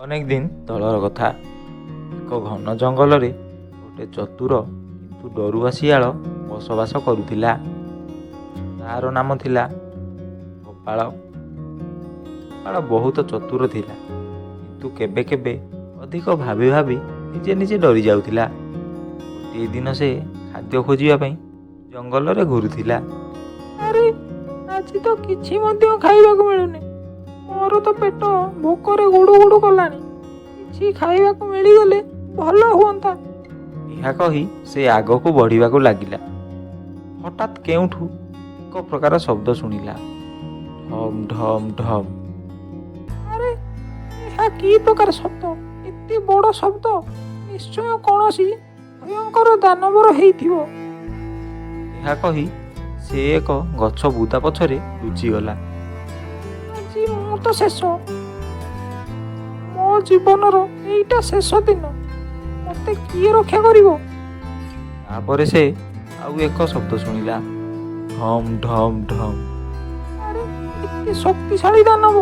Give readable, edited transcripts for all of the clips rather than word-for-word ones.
ଅନେକ ଦିନ ତଳର କଥା। ଏକ ଘନ ଜଙ୍ଗଲରେ ଗୋଟେ ଚତୁର କିନ୍ତୁ ଡରୁଆ ଶିଆଳ ବସବାସ କରୁଥିଲା। ତାର ନାମ ଥିଲା ଗୋପାଳ। ଗୋପାଳ ବହୁତ ଚତୁର ଥିଲା, କିନ୍ତୁ କେବେ କେବେ ଅଧିକ ଭାବି ଭାବି ନିଜେ ନିଜେ ଡରି ଯାଉଥିଲା। ଗୋଟିଏ ଦିନ ସେ ଖାଦ୍ୟ ଖୋଜିବା ପାଇଁ ଜଙ୍ଗଲରେ ଘୁରୁଥିଲା। ଆରେ ଆଜି ତ କିଛି ମଧ୍ୟ ଖାଇବାକୁ ମିଳୁନି। ମୋର ତ ପେଟ ଭୋକରେ ଗୁଡୁ ଗୁଡୁ କଲାଣି। କିଛି ଖାଇବାକୁ ମିଳିଗଲେ ଭଲ ହୁଅନ୍ତା। ଏହା କହି ସେ ଆଗକୁ ବଢ଼ିବାକୁ ଲାଗିଲା। ହଠାତ୍ କେଉଁଠୁ ଏକ ପ୍ରକାର ଶବ୍ଦ ଶୁଣିଲା। ଢମ୍ ଢମ୍ ଢମ୍। ଆରେ ଏହା କି ପ୍ରକାର ଶବ୍ଦ? ଏତେ ବଡ଼ ଶବ୍ଦ! ନିଶ୍ଚୟ କୌଣସି ଭୟଙ୍କର ଦାନବର ହେଇଥିବ। ଏହା କହି ସେ ଏକ ଗଛ ବୁଦା ପଛରେ ଲୁଚିଗଲା। ଆଜି ମୁଁ ତ ଶେଷ। ମୋ ଜୀବନର ଏଇଟା ଶେଷ ଦିନ। ମୋତେ କିଏ ରକ୍ଷା କରିବ? ତାପରେ ସେ ଆଉ ଏକ ଶବ୍ଦ ଶୁଣିଲା। ଢମ୍ ଢମ୍ ଢମ୍। ଆରେ ଏତେ ଶକ୍ତିଶାଳୀ ଦାନବ!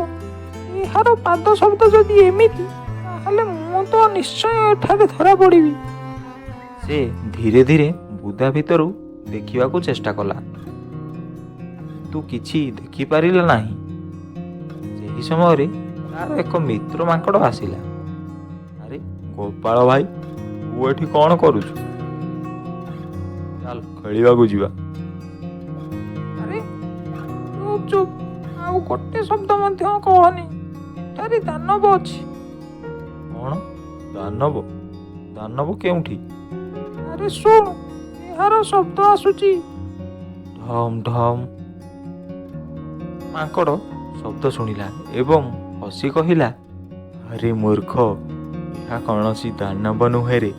ଏହାର ପାଦ ଶବ୍ଦ ଯଦି ଏମିତି, ତାହେଲେ ମୁଁ ତ ନିଶ୍ଚୟ ଏଠାରେ ଧରା ପଡ଼ିବି। ସେ ଧୀରେ ଧୀରେ ବୁଦା ଭିତରୁ ଦେଖିବାକୁ ଚେଷ୍ଟା କଲା, କିନ୍ତୁ କିଛି ଦେଖିପାରିଲା ନାହିଁ। ସେହି ସମୟରେ ତାର ଏକ ମିତ୍ର ମାଙ୍କଡ଼ ଆସିଲା। ଆରେ ଗୋପାଳ ଭାଇ, ତୁ ଏଠି କ'ଣ କରୁଛୁ? ଚାଲ ଖେଳିବାକୁ ଯିବା। ଆରେ ଚୁପ୍ ଚୁପ୍, ଆଉ ଗୋଟେ ଶବ୍ଦ ମଧ୍ୟ କହନି। ଏଠାରେ ଦାନବ ଅଛି। କ'ଣ ଦାନବ? ଦାନବ କେଉଁଠି? ଆରେ ଶୁଣ, ଏହାର ଶବ୍ଦ ଆସୁଛି। ଢମ୍ ଢମ୍। ମାଙ୍କଡ଼ ଶବ୍ଦ ଶୁଣିଲା ଏବଂ ହସି କହିଲା, ଆରେ ମୂର୍ଖ, ଏହା କୌଣସି ଦାନବ ନୁହେଁ ରେ।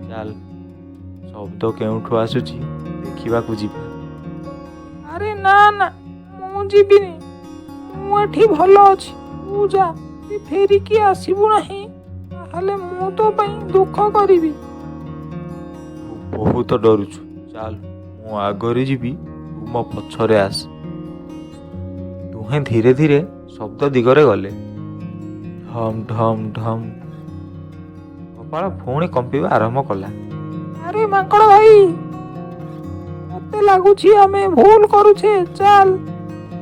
ଚାଲ ଶବ୍ଦ କେଉଁଠୁ ଆସୁଛି ଦେଖିବାକୁ ଯିବା। ଆରେ ନା ନା, ମୁଁ ଯିବିନି। ମୁଁ ଏଠି ଭଲ ଅଛି। ତୁ ଯା, ଯଦି ଫେରିକି ଆସିବୁ ନାହିଁ, ତାହେଲେ ମୁଁ ତୋ ପାଇଁ ଦୁଃଖ କରିବି। ତୁ ବହୁତ ଡରୁଛୁ। ଚାଲ ମୁଁ ଆଗରେ ଯିବି, ତୁ ମୋ ପଛରେ ଆସ। ଦୁହେଁ ଧୀରେ ଧୀରେ ଶବ୍ଦ ଦିଗରେ ଗଲେ। ଢମ୍ ଢମ୍ ଢମ୍। ଗୋପାଳ ପୁଣି କମ୍ପିବା ଆରମ୍ଭ କଲା। ଆରେ ମାଙ୍କଡ଼ ଭାଇ, ମତେ ଲାଗୁଛି ଆମେ ଭୁଲ କରୁଛେ। ଚାଲ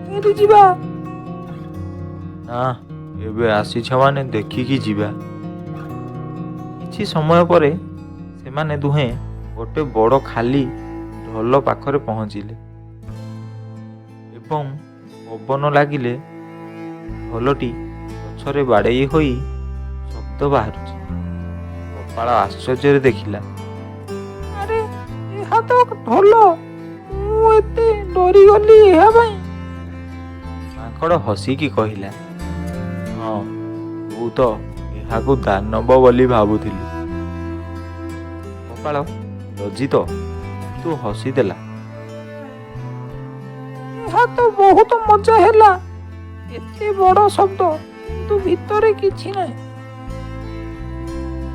ଫେରି ଯିବା। ନା, ଏବେ ଆସିଛ ମାନେ ଦେଖିକି ଯିବା। କିଛି ସମୟ ପରେ ସେମାନେ ଦୁହେଁ ଗୋଟେ ବଡ଼ ଖାଲି ଢୋଲ ପାଖରେ ପହଞ୍ଚିଲେ ଏବଂ ପବନ ଲାଗିଲେ ଢୋଲଟି ଗଛରେ ବାଡ଼େଇ ହୋଇ ଶବ୍ଦ ବାହାରୁଛି। ଗୋପାଳ ଆଶ୍ଚର୍ଯ୍ୟରେ ଦେଖିଲା। ଆରେ ଏହା ତ ଢୋଲ! ମୁଁ ଏତେ ଡରିଗଲି ଏହା ପାଇଁ। ମାଙ୍କଡ଼ ହସିକି କହିଲା, ହଁ, ତୁ ତ ଏହାକୁ ଦାନବ ବୋଲି ଭାବୁଥିଲୁ। ଗୋପାଳ ଲଜ୍ଜିତ କିନ୍ତୁ ହସିଦେଲା। ଏହା ତ ବହୁତ ମଜା ହେଲା। ଏତେ ବଡ଼ ଶବ୍ଦ, କିନ୍ତୁ ଭିତରେ କିଛି ନାହିଁ।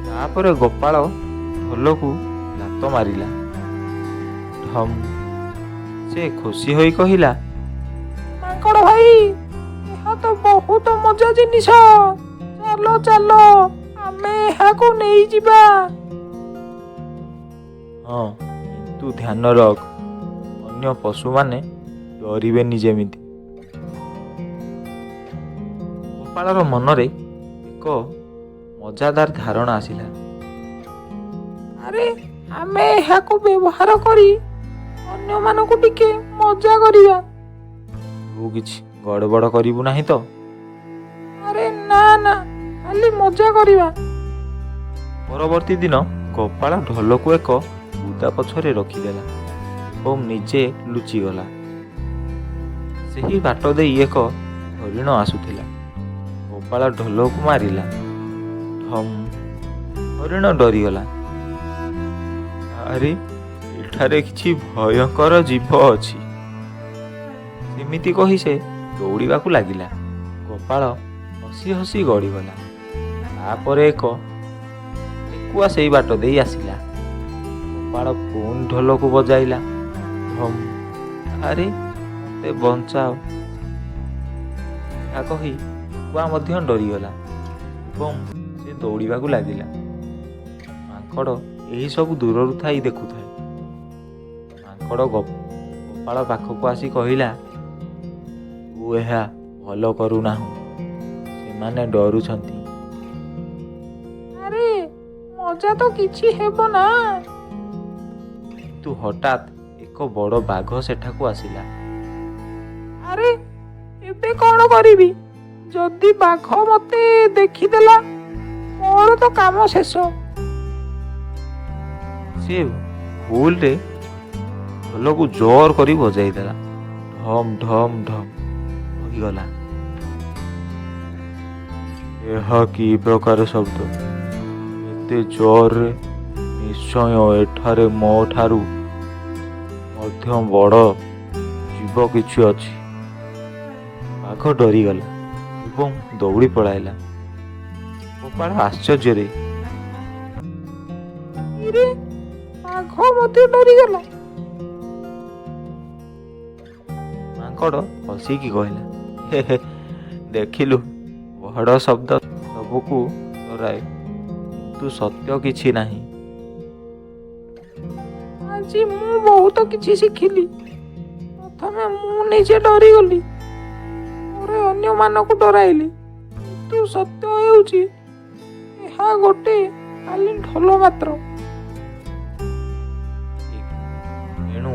ତାପରେ ଗୋପାଳ ଢୋଲକୁ ଲାତ ମାରିଲା। ଢମ୍। ସେ ଖୁସି ହୋଇ କହିଲା, ମାଙ୍କଡ଼ ଭାଇ, ଏହା ତ ବହୁତ ମଜା ଜିନିଷ। ଚାଲ ଚାଲ, ଆମେ ଏହାକୁ ନେଇଯିବା। ହଁ, କିନ୍ତୁ ଧ୍ୟାନ ରଖ, ଅନ୍ୟ ପଶୁମାନେ ଡରିବେନି ଯେମିତି। ଗୋପାଳର ମନରେ ଏକ ମଜାଦାର ଧାରଣା ଆସିଲା। ଆରେ ଆମେ ଏହାକୁ ବ୍ୟବହାର କରି ଅନ୍ୟମାନଙ୍କୁ ଟିକେ ମଜା କରିବା। ତୁ କିଛି ଗଡ଼ବଡ଼ କରିବୁ ନାହିଁ ତ? ଆରେ ନା ନା, ଖାଲି ମଜା କରିବା। ପରବର୍ତ୍ତୀ ଦିନ ଗୋପାଳ ଢୋଲକୁ ଏକ ବୁଦା ପଛରେ ରଖିଦେଲା ଏବଂ ନିଜେ ଲୁଚିଗଲା। ସେହି ବାଟ ଦେଇ ଏକ ହରିଣ ଆସୁଥିଲା। ଗୋପାଳ ଢୋଲକୁ ମାରିଲା। ଢମ୍। ହରିଣ ଡରିଗଲା। ଆରେ ଏଠାରେ କିଛି ଭୟଙ୍କର ଜୀବ ଅଛି, ସେମିତି କହି ସେ ଦୌଡ଼ିବାକୁ ଲାଗିଲା। ଗୋପାଳ ହସି ହସି ଗଡ଼ିଗଲା। ତାପରେ ଏକ ଠେକୁଆ ସେଇ ବାଟ ଦେଇ ଆସିଲା। ଗୋପାଳ ପୁଣି ଢୋଲକୁ ବଜାଇଲା। ଢମ୍। ଆରେ ମୋତେ ବଞ୍ଚାଅ। ଏହା କହି କୁଆ ମଧ୍ୟ ଡରିଗଲା ଏବଂ ସେ ଦୌଡ଼ିବାକୁ ଲାଗିଲା। ମାଙ୍କଡ଼ ଏହିସବୁ ଦୂରରୁ ଥାଇ ଦେଖୁଥାଏ। ମାଙ୍କଡ଼ ଗୋପାଳ ପାଖକୁ ଆସି କହିଲା, ତୁ ଏହା ଭଲ କରୁନାହୁଁ, ସେମାନେ ଡରୁଛନ୍ତି। ଆରେ ମଜା ତ କିଛି ହେବ ନା। କିନ୍ତୁ ହଠାତ୍ ଏକ ବଡ଼ ବାଘ ସେଠାକୁ ଆସିଲା। ଆରେ ଏବେ କ'ଣ କରିବି? ଯଦି ବାଘ ମତେ ଦେଖିଦେଲା ମୋର ତ କାମ ଶେଷ। ସେ ଭୁଲରେ ଢୋଲକୁ ଜୋର କରି ବଜାଇ ଦେଲା। ଢମ୍ ଢମ୍ ଢମ୍ ହୋଇଗଲା। ଏହା କି ପ୍ରକାର ଶବ୍ଦ? ଏତେ ଜୋରରେ? ନିଶ୍ଚୟ ଏଠାରେ ମୋ ଠାରୁ ମଧ୍ୟ ବଡ଼ ଜୀବ କିଛି ଅଛି। ବାଘ ଡରିଗଲା ଏବଂ ଦୌଡ଼ି ପଳାଇଲା। ଗୋପାଳ ଆଶ୍ଚର୍ଯ୍ୟରେ, ଇରେ ବାଘ ମଧ୍ୟ ଡରିଗଲା। ମାଙ୍କଡ଼ ହସିକି କହିଲା, ହେ ହେ, ଦେଖିଲୁ, ବଡ଼ ଶବ୍ଦ ସବୁକୁ ଡରାଏ, କିନ୍ତୁ ସତ୍ୟ କିଛି ନାହିଁ। ଆଜି ମୁଁ ବହୁତ କିଛି ଶିଖିଲି। ପ୍ରଥମେ ମୁଁ ନିଜେ ଡରିଗଲି, ପରେ ଅନ୍ୟମାନଙ୍କୁ ଡରାଇଲି, କିନ୍ତୁ ସତ୍ୟ ହେଉଛି ଏହା ଗୋଟେ ଖାଲି ଢୋଲ ମାତ୍ର। ଏଣୁ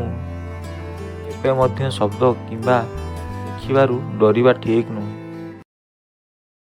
ଏବେ ମଧ୍ୟ ଶବ୍ଦ କିମ୍ବା ଦେଖିବାରୁ ଡରିବା ଠିକ୍ ନୁହେଁ।